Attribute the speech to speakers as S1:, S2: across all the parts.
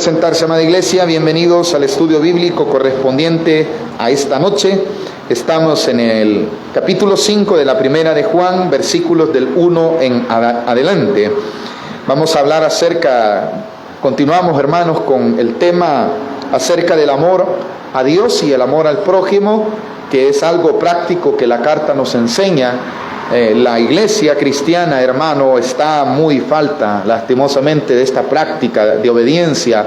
S1: Sentarse, amada iglesia, bienvenidos al estudio bíblico correspondiente a esta noche. Estamos en el capítulo 5 de la primera de Juan, versículos del 1 en adelante. Vamos a hablar continuamos hermanos con el tema acerca del amor a Dios y el amor al prójimo, que es algo práctico que la carta nos enseña. La iglesia cristiana, hermano, está muy falta, lastimosamente, de esta práctica de obediencia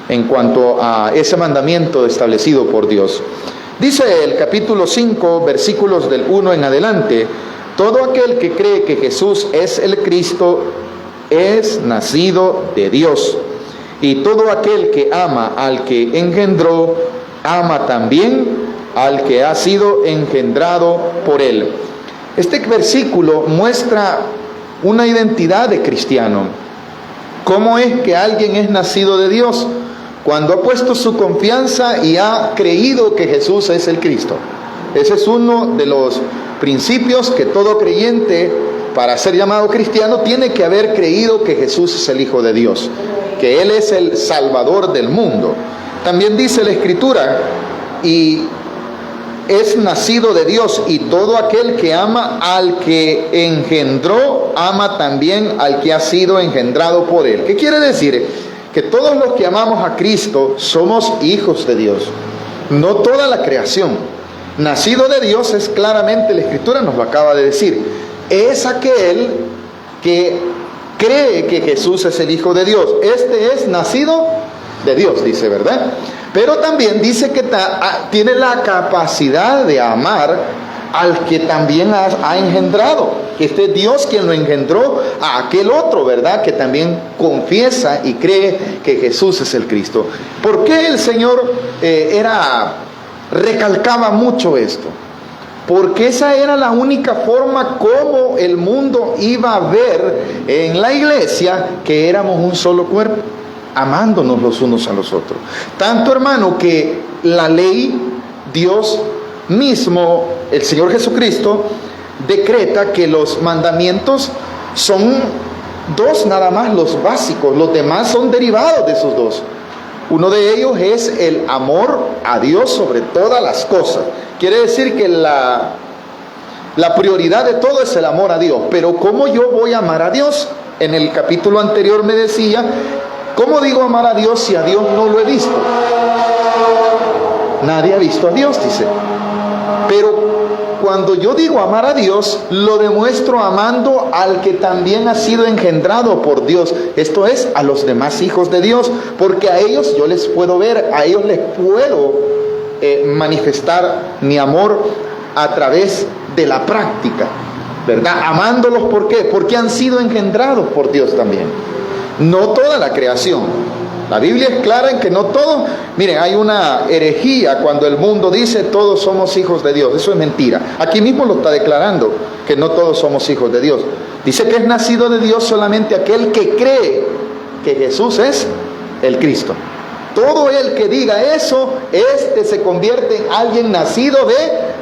S1: en cuanto a ese mandamiento establecido por Dios. Dice el capítulo 5, versículos del 1 en adelante: todo aquel que cree que Jesús es el Cristo es nacido de Dios, y todo aquel que ama al que engendró, ama también al que ha sido engendrado por él. Este versículo muestra una identidad de cristiano. ¿Cómo es que alguien es nacido de Dios? Cuando ha puesto su confianza y ha creído que Jesús es el Cristo. Ese es uno de los principios que todo creyente, para ser llamado cristiano, tiene que haber creído que Jesús es el Hijo de Dios, que Él es el Salvador del mundo. También dice la Escritura, y es nacido de Dios, y todo aquel que ama al que engendró, ama también al que ha sido engendrado por él. ¿Qué quiere decir? Que todos los que amamos a Cristo somos hijos de Dios, no toda la creación. Nacido de Dios es claramente, la Escritura nos lo acaba de decir, es aquel que cree que Jesús es el Hijo de Dios. Este es nacido de Dios, dice, ¿verdad? Pero también dice que tiene la capacidad de amar al que también ha engendrado. Este es Dios quien lo engendró a aquel otro, ¿verdad? Que también confiesa y cree que Jesús es el Cristo. ¿Por qué el Señor recalcaba mucho esto? Porque esa era la única forma como el mundo iba a ver en la iglesia que éramos un solo cuerpo, amándonos los unos a los otros. Tanto, hermano, que la ley, Dios mismo, el Señor Jesucristo, decreta que los mandamientos son dos nada más, los básicos. Los demás son derivados de esos dos. Uno de ellos es el amor a Dios sobre todas las cosas. Quiere decir que la prioridad de todo es el amor a Dios. Pero ¿cómo yo voy a amar a Dios? En el capítulo anterior me decía, ¿cómo digo amar a Dios si a Dios no lo he visto? Nadie ha visto a Dios, dice. Pero cuando yo digo amar a Dios, lo demuestro amando al que también ha sido engendrado por Dios. Esto es, a los demás hijos de Dios. Porque a ellos yo les puedo ver, a ellos les puedo manifestar mi amor a través de la práctica, ¿verdad? Amándolos, ¿por qué? Porque han sido engendrados por Dios también. No toda la creación. La Biblia es clara en que no todo. Miren, hay una herejía cuando el mundo dice todos somos hijos de Dios. Eso es mentira. Aquí mismo lo está declarando, que no todos somos hijos de Dios. Dice que es nacido de Dios solamente aquel que cree que Jesús es el Cristo. Todo el que diga eso, se convierte en alguien nacido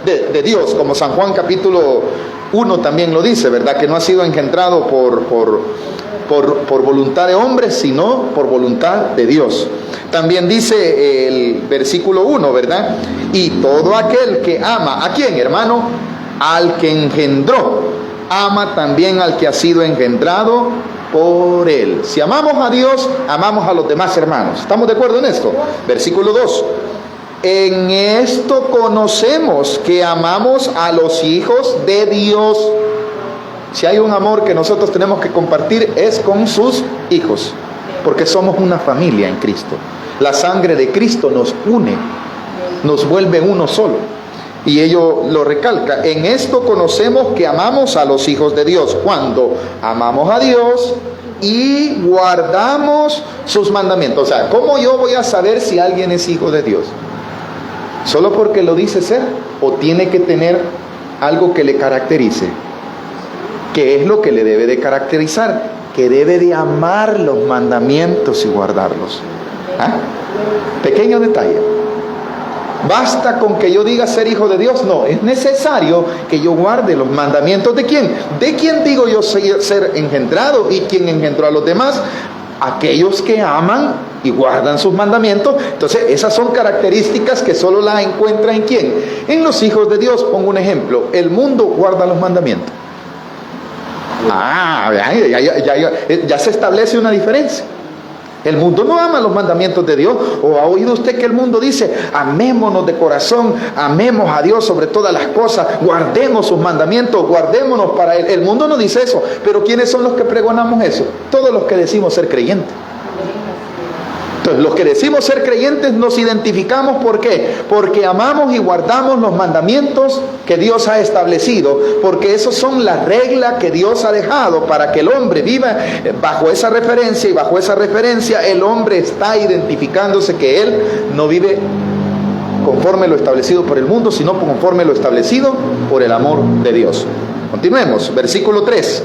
S1: de Dios, como San Juan capítulo 1 también lo dice, ¿verdad? Que no ha sido engendrado por voluntad de hombres, sino por voluntad de Dios. También dice el versículo 1, ¿verdad? Y todo aquel que ama, ¿a quién, hermano? Al que engendró, ama también al que ha sido engendrado por él. Si amamos a Dios, amamos a los demás hermanos. ¿Estamos de acuerdo en esto? Versículo 2. En esto conocemos que amamos a los hijos de Dios. Si hay un amor que nosotros tenemos que compartir, es con sus hijos, porque somos una familia en Cristo. La sangre de Cristo nos une, nos vuelve uno solo. Y ello lo recalca: en esto conocemos que amamos a los hijos de Dios, cuando amamos a Dios y guardamos sus mandamientos. O sea, ¿cómo yo voy a saber si alguien es hijo de Dios? ¿Solo porque lo dice ser? ¿O tiene que tener algo que le caracterice? ¿Qué es lo que le debe de caracterizar? Que debe de amar los mandamientos y guardarlos. ¿Ah? Pequeño detalle. ¿Basta con que yo diga ser hijo de Dios? No, es necesario que yo guarde los mandamientos. ¿De quién? ¿De quién digo yo ser engendrado? ¿Y quién engendró a los demás? Aquellos que aman y guardan sus mandamientos. Entonces esas son características que solo las encuentra en ¿quién? En los hijos de Dios. Pongo un ejemplo: el mundo guarda los mandamientos. Ya se establece una diferencia. El mundo no ama los mandamientos de Dios. ¿O ha oído usted que el mundo dice: amémonos de corazón, amemos a Dios sobre todas las cosas, guardemos sus mandamientos, guardémonos para Él? El mundo no dice eso. Pero ¿quiénes son los que pregonamos eso? Todos los que decimos ser creyentes. Entonces, los que decimos ser creyentes nos identificamos. ¿Por qué? Porque amamos y guardamos los mandamientos que Dios ha establecido, porque esos son las reglas que Dios ha dejado para que el hombre viva bajo esa referencia, y bajo esa referencia el hombre está identificándose que él no vive conforme lo establecido por el mundo, sino conforme lo establecido por el amor de Dios. Continuemos, versículo 3.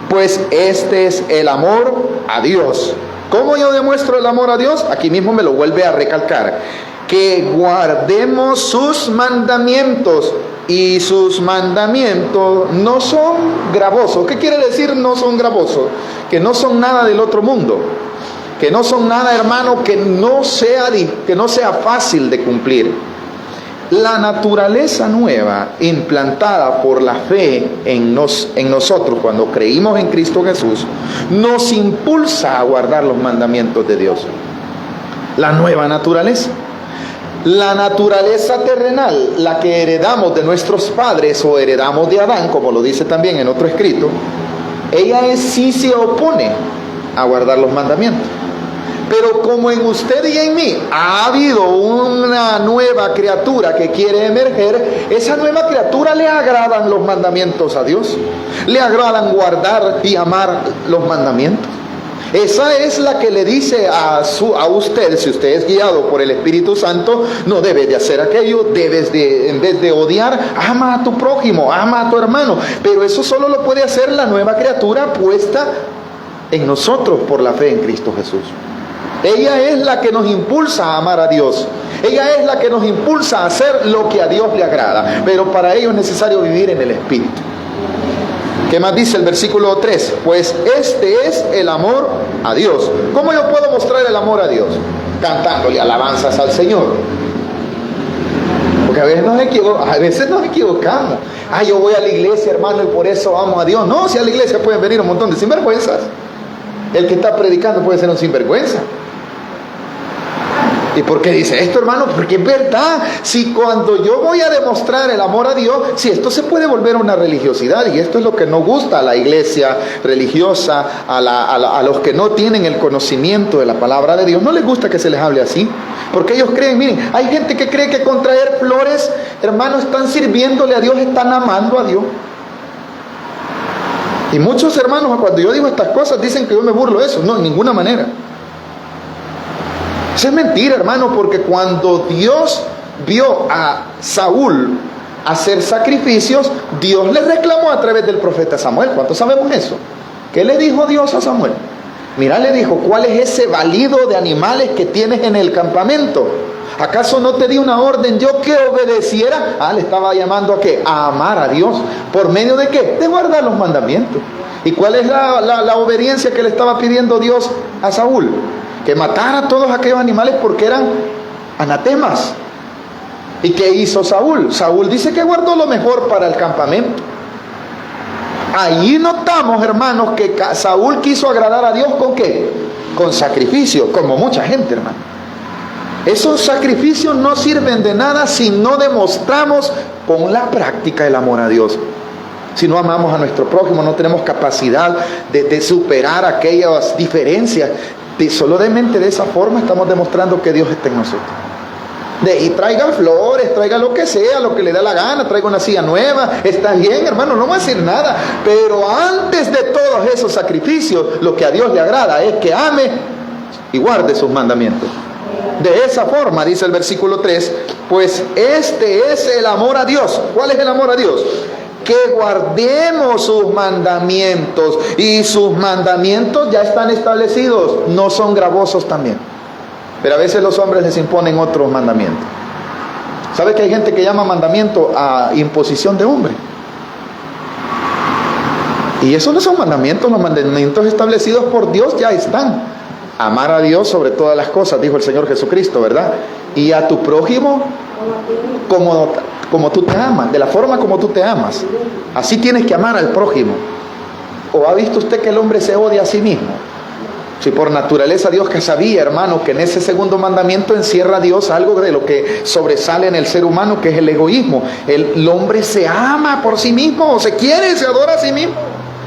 S1: Pues este es el amor a Dios. ¿Cómo yo demuestro el amor a Dios? Aquí mismo me lo vuelve a recalcar: que guardemos sus mandamientos, y sus mandamientos no son gravosos. ¿Qué quiere decir no son gravosos? Que no son nada del otro mundo, que no son nada, hermano, que no sea fácil de cumplir. La naturaleza nueva implantada por la fe en nosotros cuando creímos en Cristo Jesús nos impulsa a guardar los mandamientos de Dios. La nueva naturaleza. La naturaleza terrenal, la que heredamos de nuestros padres o heredamos de Adán, como lo dice también en otro escrito, ella sí se opone a guardar los mandamientos. Pero como en usted y en mí ha habido una nueva criatura que quiere emerger, esa nueva criatura le agradan los mandamientos a Dios. Le agradan guardar y amar los mandamientos. Esa es la que le dice a usted, si usted es guiado por el Espíritu Santo, no debes de hacer aquello, en vez de odiar, ama a tu prójimo, ama a tu hermano. Pero eso solo lo puede hacer la nueva criatura puesta en nosotros por la fe en Cristo Jesús. Ella es la que nos impulsa a amar a Dios. Ella es la que nos impulsa a hacer lo que a Dios le agrada. Pero para ello es necesario vivir en el Espíritu. ¿Qué más dice el versículo 3? Pues este es el amor a Dios. ¿Cómo yo puedo mostrar el amor a Dios? Cantándole alabanzas al Señor. Porque a veces nos equivocamos. Yo voy a la iglesia, hermano, y por eso amo a Dios. No, si a la iglesia pueden venir un montón de sinvergüenzas. El que está predicando puede ser un sinvergüenza. ¿Y por qué dice esto, hermano? Porque es verdad. Si cuando yo voy a demostrar el amor a Dios, si esto se puede volver una religiosidad, y esto es lo que no gusta a la iglesia religiosa, a los que no tienen el conocimiento de la palabra de Dios, no les gusta que se les hable así, porque ellos creen, miren, hay gente que cree que con traer flores, hermano, están sirviéndole a Dios, están amando a Dios. Y muchos hermanos, cuando yo digo estas cosas, dicen que yo me burlo de eso. No, en ninguna manera. Eso es mentira, hermano, porque cuando Dios vio a Saúl hacer sacrificios, Dios le reclamó a través del profeta Samuel. ¿Cuántos sabemos eso? ¿Qué le dijo Dios a Samuel? Mira, le dijo: ¿cuál es ese balido de animales que tienes en el campamento? ¿Acaso no te di una orden yo que obedeciera? Le estaba llamando ¿a qué? A amar a Dios. ¿Por medio de qué? De guardar los mandamientos. ¿Y cuál es la obediencia que le estaba pidiendo Dios a Saúl? Que matara a todos aquellos animales porque eran anatemas. ¿Y qué hizo Saúl? Saúl dice que guardó lo mejor para el campamento. Ahí notamos, hermanos, que Saúl quiso agradar a Dios ¿con qué? Con sacrificio, como mucha gente, hermano. Esos sacrificios no sirven de nada si no demostramos con la práctica el amor a Dios. Si no amamos a nuestro prójimo, no tenemos capacidad de superar aquellas diferencias. Solamente de esa forma estamos demostrando que Dios está en nosotros. Y traigan flores, traiga lo que sea, lo que le da la gana, traiga una silla nueva, está bien, hermano, no va a decir nada. Pero antes de todos esos sacrificios, lo que a Dios le agrada es que ame y guarde sus mandamientos. De esa forma, dice el versículo 3, pues este es el amor a Dios. ¿Cuál es el amor a Dios? Que guardemos sus mandamientos. Y sus mandamientos ya están establecidos, no son gravosos también. Pero a veces los hombres les imponen otros mandamientos. ¿Sabe que hay gente que llama mandamiento a imposición de hombre? Y eso no son mandamientos. Los mandamientos establecidos por Dios ya están. Amar a Dios sobre todas las cosas, dijo el Señor Jesucristo, ¿verdad? Y a tu prójimo como tú te amas, de la forma como tú te amas. Así tienes que amar al prójimo. ¿O ha visto usted que el hombre se odia a sí mismo? Si por naturaleza Dios, que sabía, hermano, que en ese segundo mandamiento encierra a Dios algo de lo que sobresale en el ser humano, que es el egoísmo. El hombre se ama por sí mismo, se quiere, se adora a sí mismo,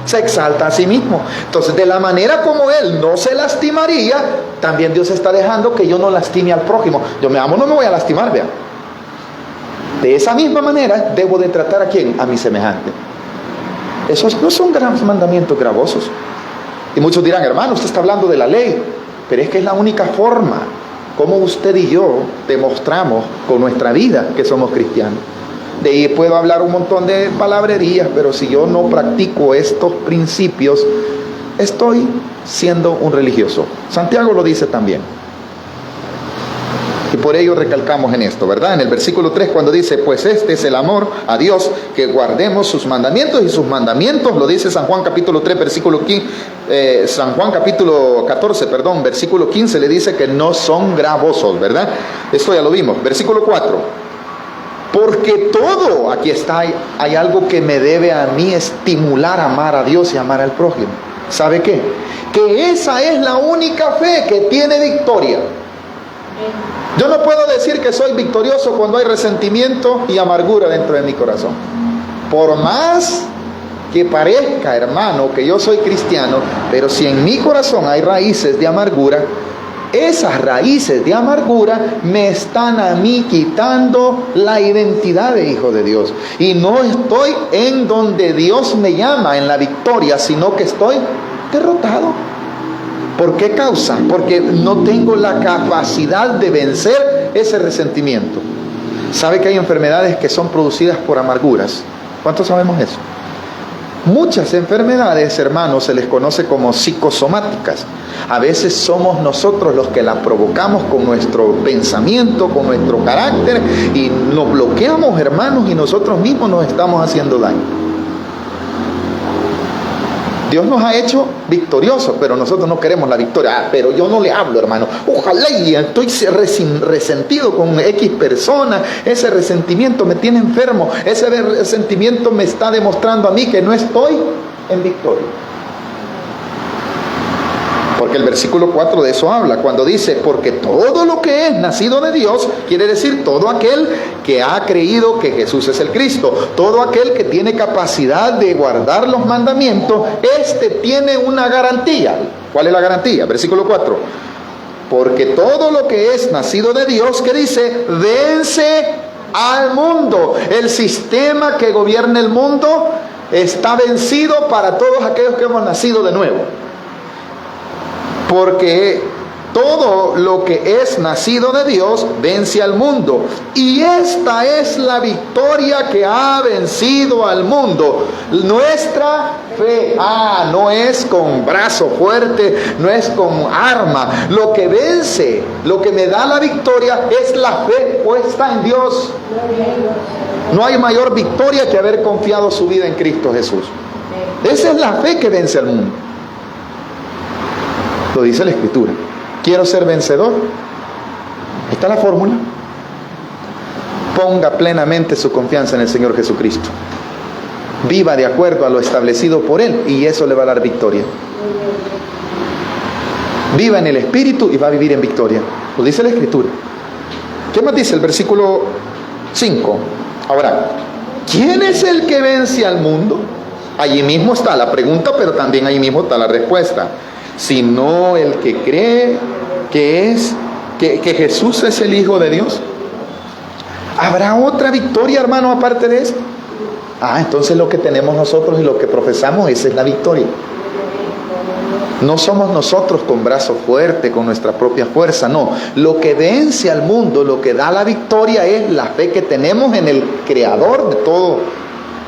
S1: se exalta a sí mismo. Entonces, de la manera como él no se lastimaría, también Dios está dejando que yo no lastime al prójimo. Yo me amo, no me voy a lastimar, vean. De esa misma manera debo de tratar ¿a quién? A mi semejante. Esos no son mandamientos gravosos. Y muchos dirán, hermano, usted está hablando de la ley, pero es que es la única forma como usted y yo demostramos con nuestra vida que somos cristianos. De ahí puedo hablar un montón de palabrerías, pero si yo no practico estos principios, estoy siendo un religioso. Santiago lo dice también. Y por ello recalcamos en esto, ¿verdad? En el versículo 3, cuando dice, pues este es el amor a Dios, que guardemos sus mandamientos, y sus mandamientos, lo dice San Juan capítulo 3, versículo 15, San Juan capítulo 14, perdón, versículo 15, le dice que no son gravosos, ¿verdad? Esto ya lo vimos. Versículo 4, porque todo, aquí está, hay algo que me debe a mí estimular a amar a Dios y amar al prójimo. ¿Sabe qué? Que esa es la única fe que tiene victoria. Yo no puedo decir que soy victorioso cuando hay resentimiento y amargura dentro de mi corazón. Por más que parezca, hermano, que yo soy cristiano, pero si en mi corazón hay raíces de amargura, esas raíces de amargura me están a mí quitando la identidad de hijo de Dios. Y no estoy en donde Dios me llama, en la victoria, sino que estoy derrotado. ¿Por qué causa? Porque no tengo la capacidad de vencer ese resentimiento. ¿Sabe que hay enfermedades que son producidas por amarguras? ¿Cuántos sabemos eso? Muchas enfermedades, hermanos, se les conoce como psicosomáticas. A veces somos nosotros los que las provocamos con nuestro pensamiento, con nuestro carácter, y nos bloqueamos, hermanos, y nosotros mismos nos estamos haciendo daño. Dios nos ha hecho victoriosos, pero nosotros no queremos la victoria. Pero yo no le hablo, hermano. Ojalá y estoy resentido con X persona. Ese resentimiento me tiene enfermo. Ese resentimiento me está demostrando a mí que no estoy en victoria. Porque el versículo 4 de eso habla, cuando dice, porque todo lo que es nacido de Dios, quiere decir todo aquel que ha creído que Jesús es el Cristo, todo aquel que tiene capacidad de guardar los mandamientos, este tiene una garantía. ¿Cuál es la garantía? Versículo 4. Porque todo lo que es nacido de Dios, ¿qué dice? Vence al mundo. El sistema que gobierna el mundo está vencido para todos aquellos que hemos nacido de nuevo. Porque todo lo que es nacido de Dios vence al mundo. Y esta es la victoria que ha vencido al mundo. Nuestra fe. No es con brazo fuerte, no es con arma. Lo que vence, lo que me da la victoria es la fe puesta en Dios. No hay mayor victoria que haber confiado su vida en Cristo Jesús. Esa es la fe que vence al mundo. Lo dice la Escritura. ¿Quiero ser vencedor? Ahí está la fórmula. Ponga plenamente su confianza en el Señor Jesucristo. Viva de acuerdo a lo establecido por Él, y eso le va a dar victoria. Viva en el Espíritu y va a vivir en victoria. Lo dice la Escritura. ¿Qué más dice el versículo 5? Ahora, ¿quién es el que vence al mundo? Allí mismo está la pregunta, pero también allí mismo está la respuesta. Sino el que cree que Jesús es el Hijo de Dios. ¿Habrá otra victoria, hermano, aparte de esto? Entonces lo que tenemos nosotros y lo que profesamos, esa es la victoria. No somos nosotros con brazo fuerte, con nuestra propia fuerza, no. Lo que vence al mundo, lo que da la victoria es la fe que tenemos en el Creador de todo,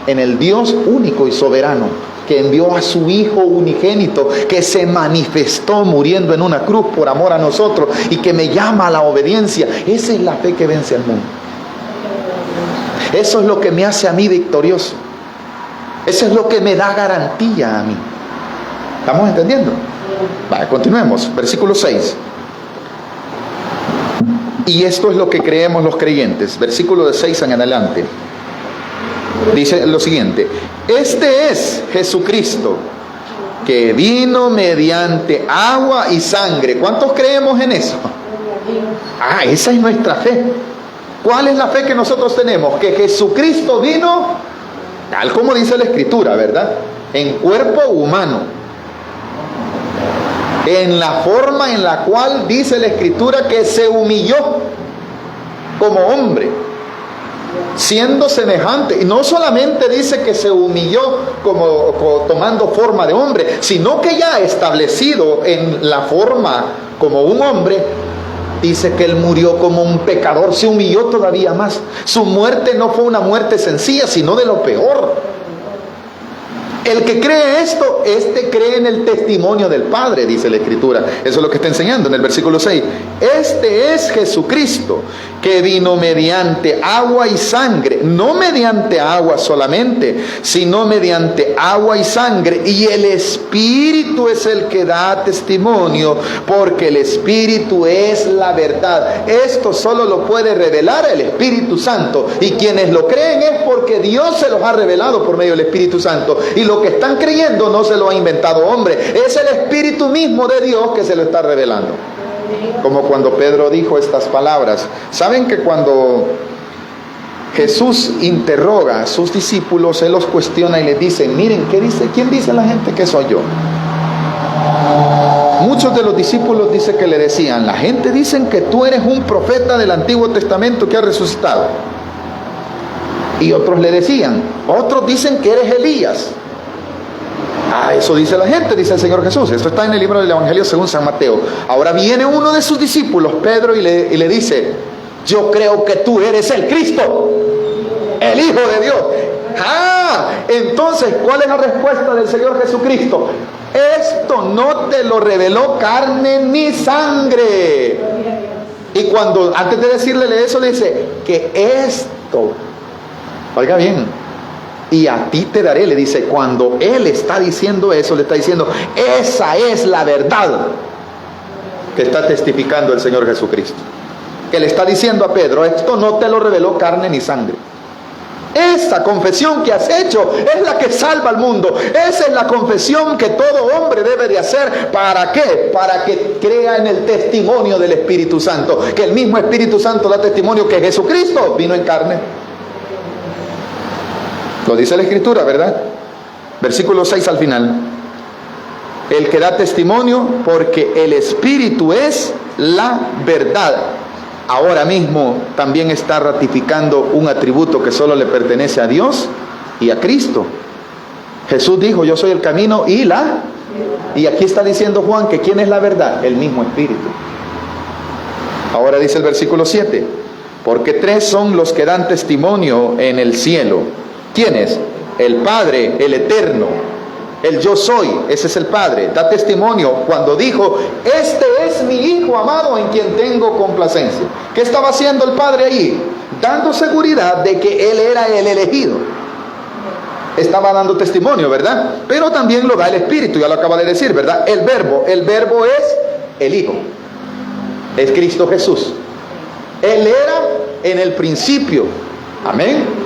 S1: en el Dios único y soberano, que envió a su Hijo unigénito, que se manifestó muriendo en una cruz por amor a nosotros y que me llama a la obediencia. Esa es la fe que vence al mundo. Eso es lo que me hace a mí victorioso. Eso es lo que me da garantía a mí. ¿Estamos entendiendo? Vale, continuemos, versículo 6. Y esto es lo que creemos los creyentes, versículo de 6 en adelante. Dice lo siguiente: este es Jesucristo, que vino mediante agua y sangre. ¿Cuántos creemos en eso? Esa es nuestra fe. ¿Cuál es la fe que nosotros tenemos? Que Jesucristo vino, tal como dice la Escritura, ¿verdad? En cuerpo humano, en la forma en la cual dice la Escritura que se humilló como hombre, siendo semejante. Y no solamente dice que se humilló como tomando forma de hombre, sino que ya establecido en la forma como un hombre, dice que él murió como un pecador, se humilló todavía más. Su muerte no fue una muerte sencilla, sino de lo peor. El que cree esto, cree en el testimonio del Padre, dice la Escritura. Eso es lo que está enseñando en el versículo 6. Este es Jesucristo, que vino mediante agua y sangre, no mediante agua solamente, sino mediante agua y sangre. Y el Espíritu es el que da testimonio, porque el Espíritu es la verdad. Esto solo lo puede revelar el Espíritu Santo. Y quienes lo creen es porque Dios se los ha revelado por medio del Espíritu Santo. Y lo que están creyendo no se lo ha inventado hombre, es el Espíritu mismo de Dios que se lo está revelando. Como cuando Pedro dijo estas palabras. ¿Saben que cuando Jesús interroga a sus discípulos, Él los cuestiona y les dice: miren, ¿quién dice la gente que soy yo? Muchos de los discípulos dice que le decían: la gente dicen que tú eres un profeta del Antiguo Testamento que ha resucitado. Y otros le decían, otros dicen que eres Elías. Eso dice la gente, dice el Señor Jesús. Esto está en el libro del Evangelio según San Mateo. Ahora viene uno de sus discípulos, Pedro, y le dice: yo creo que tú eres el Cristo, el Hijo de Dios. Entonces, ¿cuál es la respuesta del Señor Jesucristo? Esto no te lo reveló carne ni sangre. Y cuando, antes de decirle eso, le dice que esto, oiga bien, y a ti te daré, le dice. Cuando Él está diciendo eso, le está diciendo: esa es la verdad que está testificando el Señor Jesucristo. Que le está diciendo a Pedro: esto no te lo reveló carne ni sangre. Esa confesión que has hecho es la que salva al mundo. Esa es la confesión que todo hombre debe de hacer. ¿Para qué? Para que crea en el testimonio del Espíritu Santo. Que el mismo Espíritu Santo da testimonio que Jesucristo vino en carne. Lo dice la Escritura, ¿verdad? Versículo 6 al final. El que da testimonio, porque el Espíritu es la verdad. Ahora mismo también está ratificando un atributo que solo le pertenece a Dios y a Cristo. Jesús dijo: yo soy el camino y y aquí está diciendo Juan que ¿quién es la verdad? El mismo Espíritu. Ahora dice el versículo 7: porque 3 son los que dan testimonio en el cielo. ¿Quién es? El Padre, el Eterno, el Yo Soy. Ese es el Padre. Da testimonio cuando dijo: este es mi Hijo amado en quien tengo complacencia. ¿Qué estaba haciendo el Padre ahí? Dando seguridad de que Él era el elegido. Estaba dando testimonio, ¿verdad? Pero también lo da el Espíritu, ya lo acaba de decir, ¿verdad? El verbo es el Hijo, es Cristo Jesús. Él era en el principio. Amén.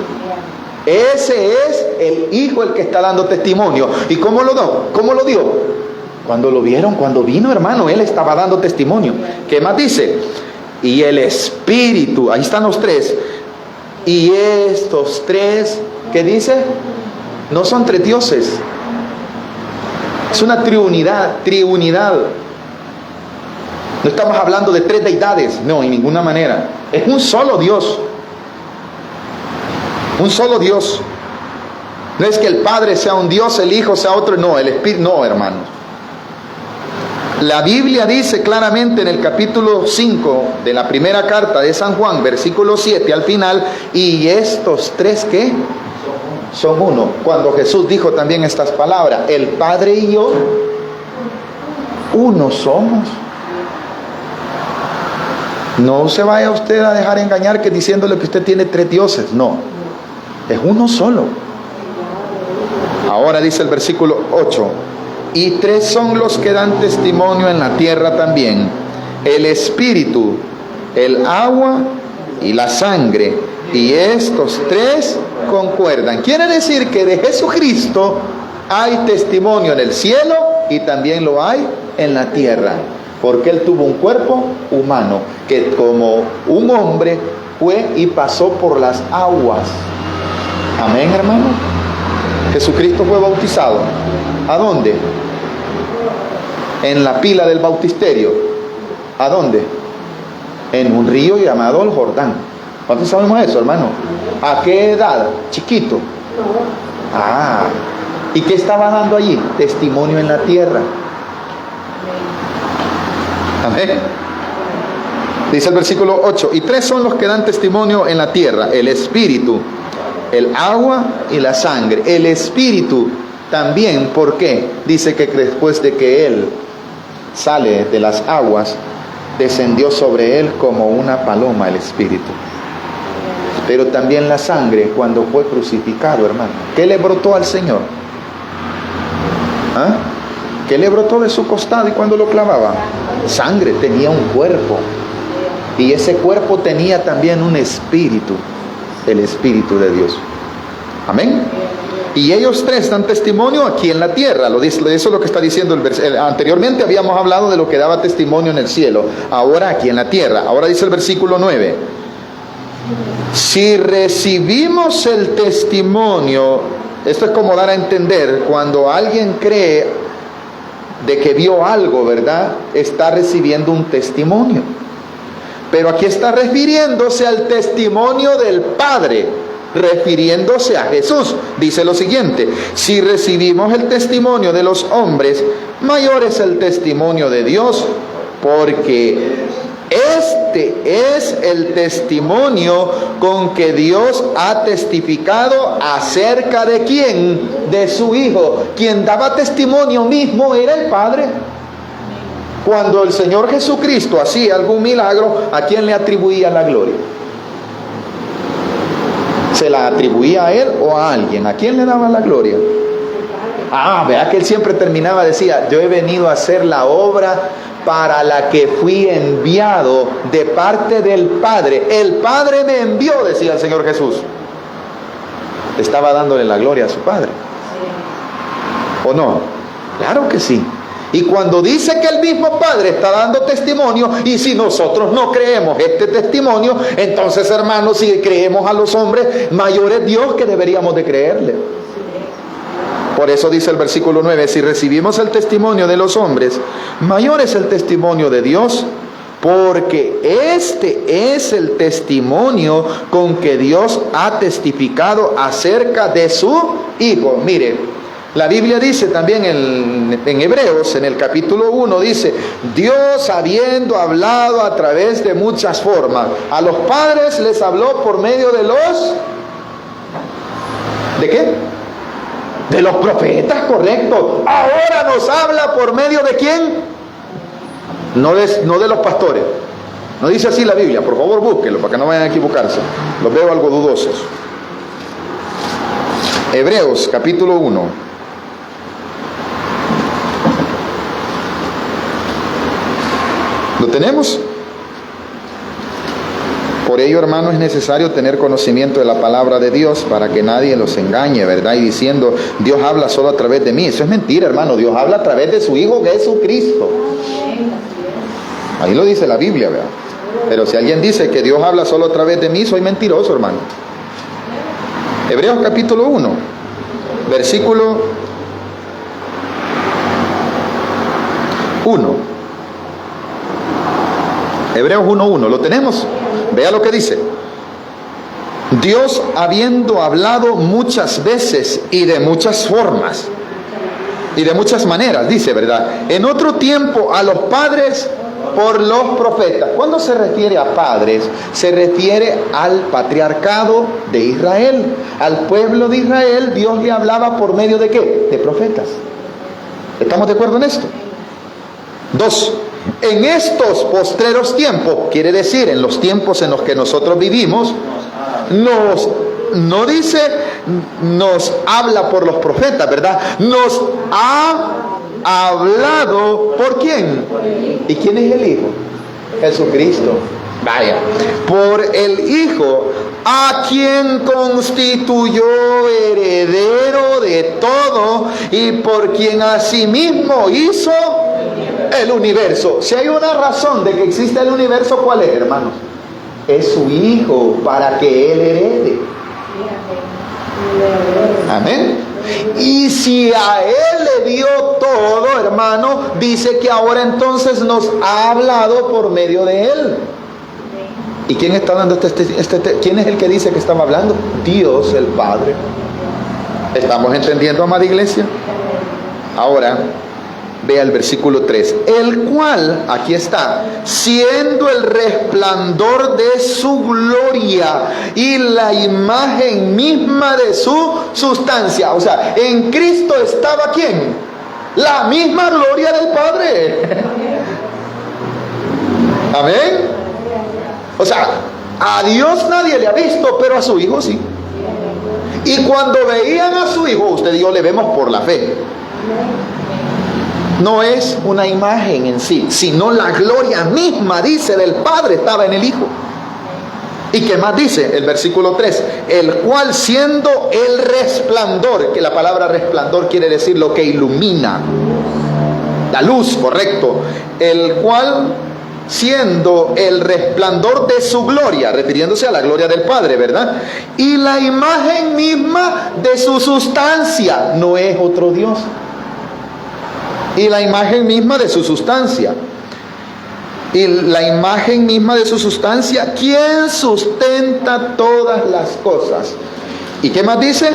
S1: Ese es el Hijo el que está dando testimonio. ¿Y cómo lo dio? ¿Cómo lo dio? Cuando lo vieron, cuando vino, hermano, Él estaba dando testimonio. ¿Qué más dice? Y el Espíritu, ahí están los 3. Y estos 3, ¿qué dice? No son 3 dioses. Es una triunidad. No estamos hablando de 3 deidades, no, en ninguna manera. Es un solo Dios. Un solo Dios. No es que el Padre sea un Dios, el Hijo sea otro, no, el Espíritu, no, hermanos. La Biblia dice claramente en el capítulo 5 de la primera carta de San Juan, versículo 7 al final: y estos 3, ¿qué? Son uno. Cuando Jesús dijo también estas palabras: el Padre y yo, uno somos. No se vaya usted a dejar engañar que diciéndole que usted tiene 3 dioses, no. Es uno solo. Ahora dice el versículo 8: y tres son los que dan testimonio en la tierra también: el espíritu, el agua y la sangre, y estos tres concuerdan. Quiere decir que de Jesucristo hay testimonio en el cielo y también lo hay en la tierra, porque Él tuvo un cuerpo humano, que como un hombre fue y pasó por las aguas. Amén, hermano. Jesucristo fue bautizado. ¿A dónde? En la pila del bautisterio. ¿A dónde? En un río llamado el Jordán. ¿Cuántos sabemos eso, hermano? ¿A qué edad? Chiquito. Ah, ¿y qué estaba dando allí? Testimonio en la tierra. Amén. Dice el versículo 8: y tres son los que dan testimonio en la tierra: el espíritu, el agua y la sangre. El espíritu también, ¿por qué? Dice que después de que Él sale de las aguas, descendió sobre Él como una paloma el espíritu. Pero también la sangre, cuando fue crucificado, hermano, ¿qué le brotó al Señor? ¿Ah? ¿Qué le brotó de su costado y cuando lo clavaba? Sangre. Tenía un cuerpo, y ese cuerpo tenía también un espíritu, el Espíritu de Dios. Amén. Y ellos tres dan testimonio aquí en la tierra. Eso es lo que está diciendo anteriormente habíamos hablado de lo que daba testimonio en el cielo. Ahora aquí en la tierra. Ahora dice el versículo 9: si recibimos el testimonio. Esto es como dar a entender cuando alguien cree de que vio algo, ¿verdad? Está recibiendo un testimonio. Pero aquí está refiriéndose al testimonio del Padre, refiriéndose a Jesús. Dice lo siguiente: si recibimos el testimonio de los hombres, mayor es el testimonio de Dios, porque este es el testimonio con que Dios ha testificado acerca de ¿quién? De su Hijo. Quien daba testimonio mismo era el Padre. Cuando el Señor Jesucristo hacía algún milagro, ¿a quién le atribuía la gloria? ¿Se la atribuía a Él o a alguien? ¿A quién le daba la gloria? Vea que Él siempre terminaba, decía: yo he venido a hacer la obra para la que fui enviado de parte del Padre. El Padre me envió, decía el Señor Jesús. Estaba dándole la gloria a su Padre, ¿o no? Claro que sí. Y cuando dice que el mismo Padre está dando testimonio, y si nosotros no creemos este testimonio, entonces, hermanos, si creemos a los hombres, mayor es Dios que deberíamos de creerle. Por eso dice el versículo 9: si recibimos el testimonio de los hombres, mayor es el testimonio de Dios, porque este es el testimonio con que Dios ha testificado acerca de su Hijo. Mire, la Biblia dice también en Hebreos, en el capítulo 1, dice: Dios, habiendo hablado a través de muchas formas, a los padres les habló por medio de los... ¿de qué? De los profetas, correcto. Ahora nos habla por medio de ¿quién? No de los pastores. No dice así la Biblia, por favor búsquenlo para que no vayan a equivocarse. Los veo algo dudosos. Hebreos capítulo 1. ¿Lo tenemos? Por ello, hermano, es necesario tener conocimiento de la palabra de Dios para que nadie los engañe, ¿verdad? Y diciendo: Dios habla solo a través de mí. Eso es mentira, hermano. Dios habla a través de su Hijo Jesucristo. Ahí lo dice la Biblia, ¿verdad? Pero si alguien dice que Dios habla solo a través de mí, soy mentiroso, hermano. Hebreos capítulo 1, versículo 1. Hebreos 1:1, ¿lo tenemos? Vea lo que dice: Dios, habiendo hablado muchas veces y de muchas formas y de muchas maneras, dice, ¿verdad?, en otro tiempo a los padres por los profetas. ¿Cuándo se refiere a padres? Se refiere al patriarcado de Israel. Al pueblo de Israel Dios le hablaba por medio de ¿qué? De profetas. ¿Estamos de acuerdo en esto? 2. En estos postreros tiempos, quiere decir en los tiempos en los que nosotros vivimos, no dice nos habla por los profetas, ¿verdad? Nos ha hablado ¿por quién? ¿Y quién es el Hijo? Jesucristo. Vaya, por el Hijo, a quien constituyó heredero de todo y por quien asimismo hizo el universo. Si hay una razón de que existe el universo, ¿cuál es, hermanos? Es su Hijo, para que Él herede. Amén. Y si a Él le dio todo, hermano, dice que ahora entonces nos ha hablado por medio de Él. ¿Y quién está hablando? ¿Quién es el que dice que estaba hablando? Dios el Padre. ¿Estamos entendiendo, amada iglesia? Ahora, vea el versículo 3. El cual, aquí está, siendo el resplandor de su gloria y la imagen misma de su sustancia. O sea, en Cristo estaba ¿quién? La misma gloria del Padre. Amén. O sea, a Dios nadie le ha visto, pero a su Hijo sí. Y cuando veían a su Hijo, usted y yo le vemos por la fe. No es una imagen en sí, sino la gloria misma, dice, del Padre estaba en el Hijo. ¿Y qué más dice? El versículo 3. El cual siendo el resplandor, que la palabra resplandor quiere decir lo que ilumina. La luz, correcto. El cual siendo el resplandor de su gloria, refiriéndose a la gloria del Padre, ¿verdad? Y la imagen misma de su sustancia, no es otro Dios. Y la imagen misma de su sustancia. Y la imagen misma de su sustancia, ¿quién sustenta todas las cosas? ¿Y qué más dice?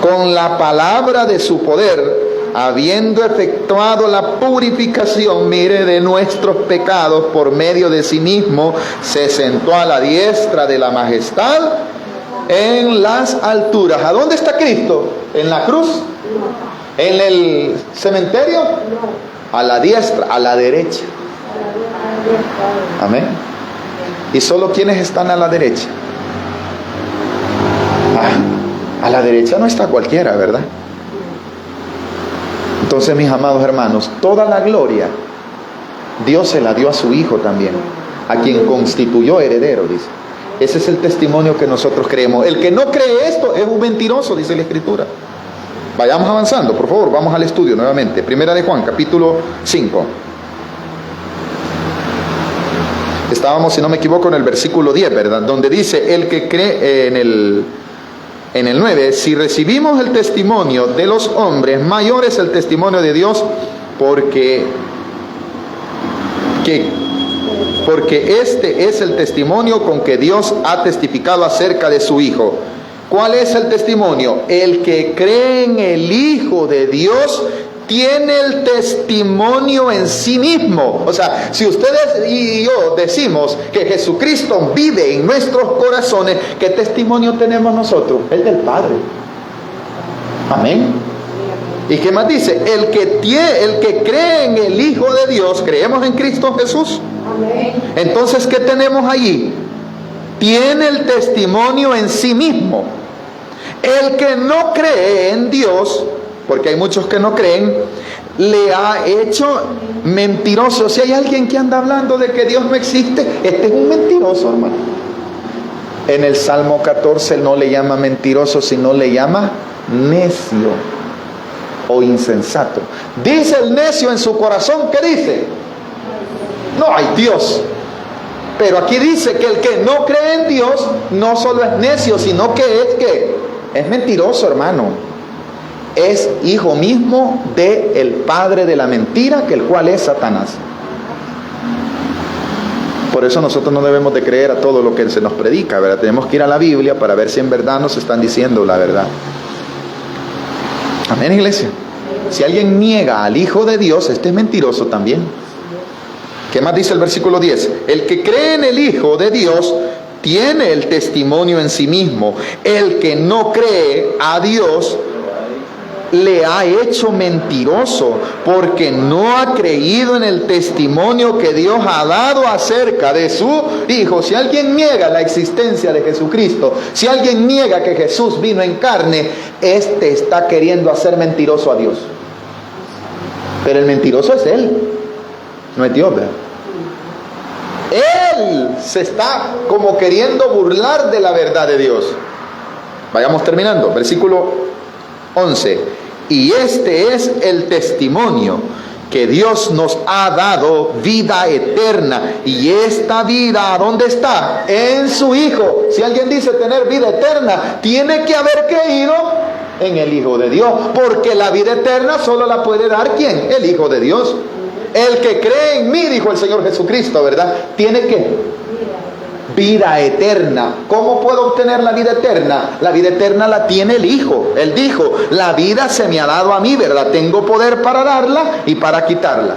S1: Con la palabra de su poder, habiendo efectuado la purificación, mire, de nuestros pecados por medio de sí mismo, se sentó a la diestra de la majestad en las alturas. ¿A dónde está Cristo? ¿En la cruz? ¿En el cementerio? A la diestra, a la derecha. Amén. ¿Y solo quiénes están a la derecha? A la derecha no está cualquiera, ¿verdad? Entonces, mis amados hermanos, toda la gloria Dios se la dio a su Hijo también, a quien constituyó heredero, dice. Ese es el testimonio que nosotros creemos. El que no cree esto es un mentiroso, dice la Escritura. Vayamos avanzando, por favor, vamos al estudio nuevamente. Primera de Juan, capítulo 5. Estábamos, si no me equivoco, en el versículo 10, ¿verdad? Donde dice, el que cree en el 9, si recibimos el testimonio de los hombres, mayor es el testimonio de Dios, porque este es el testimonio con que Dios ha testificado acerca de su Hijo. ¿Cuál es el testimonio? El que cree en el Hijo de Dios tiene el testimonio en sí mismo. O sea, si ustedes y yo decimos que Jesucristo vive en nuestros corazones, ¿qué testimonio tenemos nosotros? El del Padre. Amén. ¿Y qué más dice? El que cree en el Hijo de Dios, creemos en Cristo Jesús. Amén. Entonces, ¿qué tenemos allí? Tiene el testimonio en sí mismo. El que no cree en Dios, porque hay muchos que no creen, le ha hecho mentiroso. Si hay alguien que anda hablando de que Dios no existe, este es un mentiroso, hermano. En el Salmo 14 no le llama mentiroso, sino le llama necio o insensato. Dice el necio en su corazón, ¿qué dice? No hay Dios. Pero aquí dice que el que no cree en Dios no solo es necio, sino que es mentiroso, hermano. Es hijo mismo del padre de la mentira, que el cual es Satanás. Por eso nosotros no debemos de creer a todo lo que se nos predica, ¿verdad? Tenemos que ir a la Biblia para ver si en verdad nos están diciendo la verdad. Amén, iglesia. Si alguien niega al Hijo de Dios, este es mentiroso también. ¿Qué más dice el versículo 10? El que cree en el Hijo de Dios tiene el testimonio en sí mismo. El que no cree a Dios le ha hecho mentiroso, porque no ha creído en el testimonio que Dios ha dado acerca de su Hijo. Si alguien niega la existencia de Jesucristo, si alguien niega que Jesús vino en carne, este está queriendo hacer mentiroso a Dios. Pero el mentiroso es él, no es Dios, ¿verdad? Él se está como queriendo burlar de la verdad de Dios. Vayamos terminando, versículo 11. Y este es el testimonio, que Dios nos ha dado vida eterna. Y esta vida, ¿dónde está? En su Hijo. Si alguien dice tener vida eterna, tiene que haber creído en el Hijo de Dios, porque la vida eterna solo la puede dar ¿quién? El Hijo de Dios. El que cree en mí, dijo el Señor Jesucristo, ¿verdad? Tiene que vida eterna. ¿Cómo puedo obtener la vida eterna? La vida eterna la tiene el Hijo. Él dijo, la vida se me ha dado a mí, ¿verdad? Tengo poder para darla y para quitarla.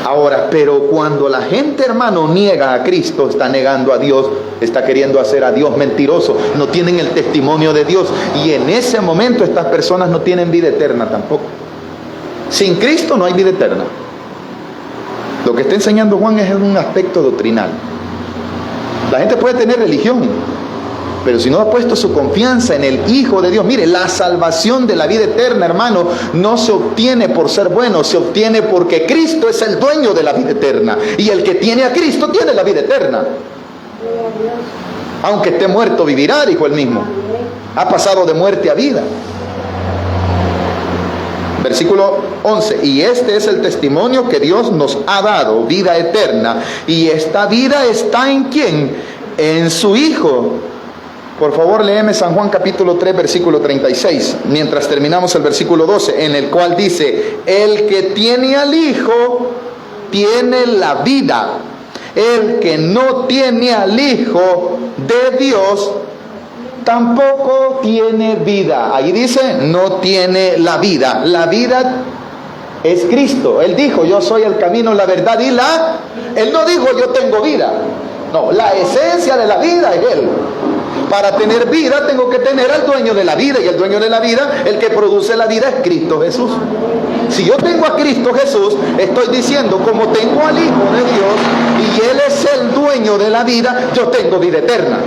S1: Ahora, pero cuando la gente, hermano, niega a Cristo, está negando a Dios, está queriendo hacer a Dios mentiroso, no tienen el testimonio de Dios, y en ese momento estas personas no tienen vida eterna tampoco. Sin Cristo no hay vida eterna. Lo que está enseñando Juan es un aspecto doctrinal. La gente puede tener religión, pero si no ha puesto su confianza en el Hijo de Dios, mire, la salvación de la vida eterna, hermano, no se obtiene por ser bueno, se obtiene porque Cristo es el dueño de la vida eterna. Y el que tiene a Cristo tiene la vida eterna. Aunque esté muerto, vivirá, dijo él mismo. Ha pasado de muerte a vida. Versículo 11, y este es el testimonio que Dios nos ha dado, vida eterna, y esta vida está ¿en quién? En su Hijo. Por favor, léeme San Juan capítulo 3, versículo 36, mientras terminamos el versículo 12, en el cual dice, el que tiene al Hijo, tiene la vida. El que no tiene al Hijo de Dios, tampoco tiene vida. Ahí dice, no tiene la vida. La vida es Cristo. Él dijo, yo soy el camino, la verdad y la... Él no dijo, yo tengo vida. No, la esencia de la vida es Él. Para tener vida tengo que tener al dueño de la vida, y el dueño de la vida, el que produce la vida, es Cristo Jesús. Si yo tengo a Cristo Jesús, estoy diciendo, como tengo al Hijo de Dios y Él es el dueño de la vida, yo tengo vida eterna.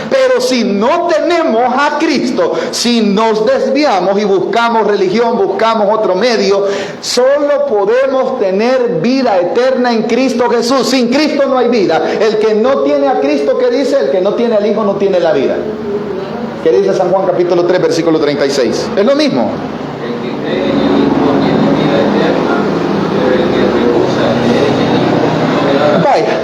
S1: Pero si no tenemos a Cristo, si nos desviamos y buscamos religión, buscamos otro medio, solo podemos tener vida eterna en Cristo Jesús. Sin Cristo no hay vida. El que no tiene a Cristo, ¿qué dice? El que no tiene al Hijo no tiene la vida. ¿Qué dice San Juan capítulo 3, versículo 36? Es lo mismo.
S2: El que cree en el Hijo tiene vida eterna, pero el que rehúsa creer en el Hijo no verá.
S1: Vaya.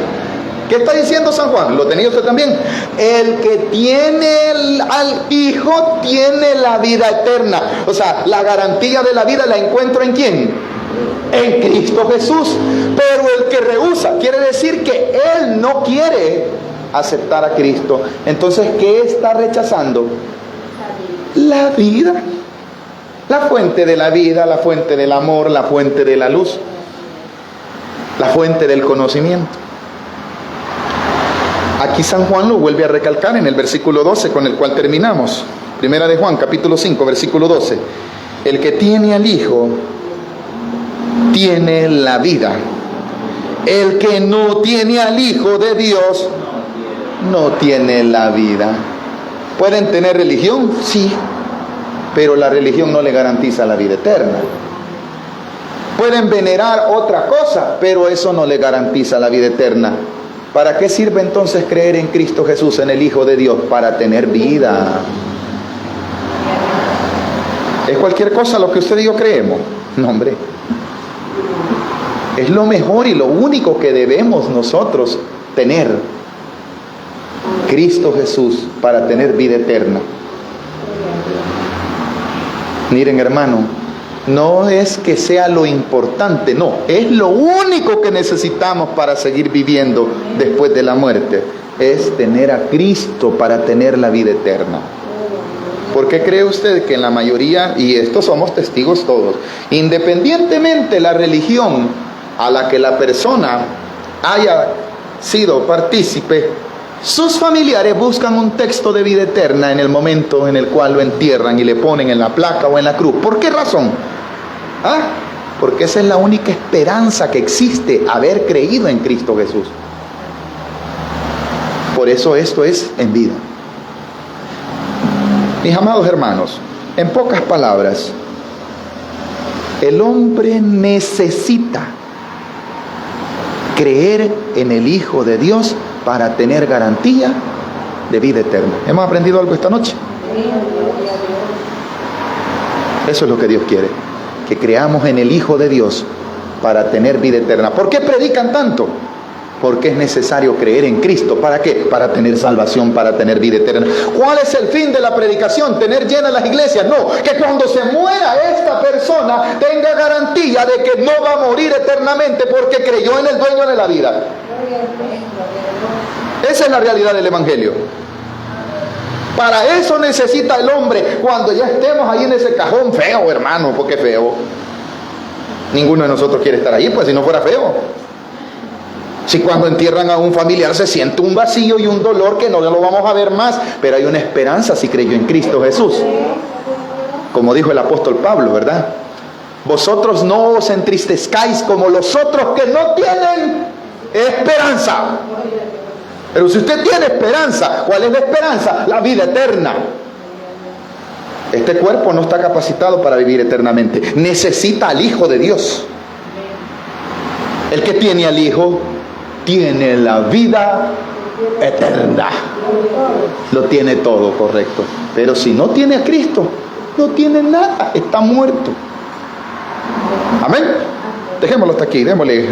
S1: ¿Qué está diciendo San Juan? ¿Lo tenía usted también? El que tiene al Hijo tiene la vida eterna. O sea, la garantía de la vida la encuentro ¿en quién? En Cristo Jesús. Pero el que rehúsa, quiere decir que él no quiere aceptar a Cristo. Entonces, ¿qué está rechazando? La vida. La fuente de la vida, la fuente del amor, la fuente de la luz, la fuente del conocimiento. Aquí San Juan lo vuelve a recalcar en el versículo 12 con el cual terminamos. Primera de Juan, capítulo 5, versículo 12. El que tiene al Hijo tiene la vida. El que no tiene al Hijo de Dios no tiene la vida. ¿Pueden tener religión? Sí, pero la religión no le garantiza la vida eterna. Pueden venerar otra cosa, pero eso no le garantiza la vida eterna. ¿Para qué sirve entonces creer en Cristo Jesús, en el Hijo de Dios? Para tener vida. ¿Es cualquier cosa lo que usted y yo creemos? No, hombre. Es lo mejor y lo único que debemos nosotros tener. Cristo Jesús para tener vida eterna. Miren, hermano, no es que sea lo importante, no, es lo único que necesitamos para seguir viviendo después de la muerte, es tener a Cristo para tener la vida eterna. ¿Por qué cree usted que en la mayoría, y esto somos testigos todos, independientemente de la religión a la que la persona haya sido partícipe, Sus familiares buscan un texto de vida eterna en el momento en el cual lo entierran y le ponen en la placa o en la cruz. ¿Por qué razón? Porque esa es la única esperanza que existe, haber creído en Cristo Jesús. Por eso esto es en vida. Mis amados hermanos, en pocas palabras, el hombre necesita creer en el Hijo de Dios para tener garantía de vida eterna. ¿Hemos aprendido algo esta noche? Eso es lo que Dios quiere, que creamos en el Hijo de Dios para tener vida eterna. ¿Por qué predican tanto? Porque es necesario creer en Cristo. ¿Para qué? Para tener salvación, para tener vida eterna. ¿Cuál es el fin de la predicación? ¿Tener llenas las iglesias? No, que cuando se muera esta persona tenga garantía de que no va a morir eternamente porque creyó en el dueño de la vida. Esa es la realidad del Evangelio. Para eso necesita el hombre, cuando ya estemos ahí en ese cajón feo, hermano, porque feo. Ninguno de nosotros quiere estar ahí, pues si no fuera feo. Si cuando entierran a un familiar se siente un vacío y un dolor que no lo vamos a ver más, pero hay una esperanza si creyó en Cristo Jesús. Como dijo el apóstol Pablo, ¿verdad? Vosotros no os entristezcáis como los otros que no tienen esperanza. Pero si usted tiene esperanza, ¿cuál es la esperanza? La vida eterna. Este cuerpo no está capacitado para vivir eternamente. Necesita al Hijo de Dios. El que tiene al Hijo tiene la vida eterna. Lo tiene todo, correcto. Pero si no tiene a Cristo, no tiene nada. Está muerto. Amén. Dejémoslo hasta aquí. Démosle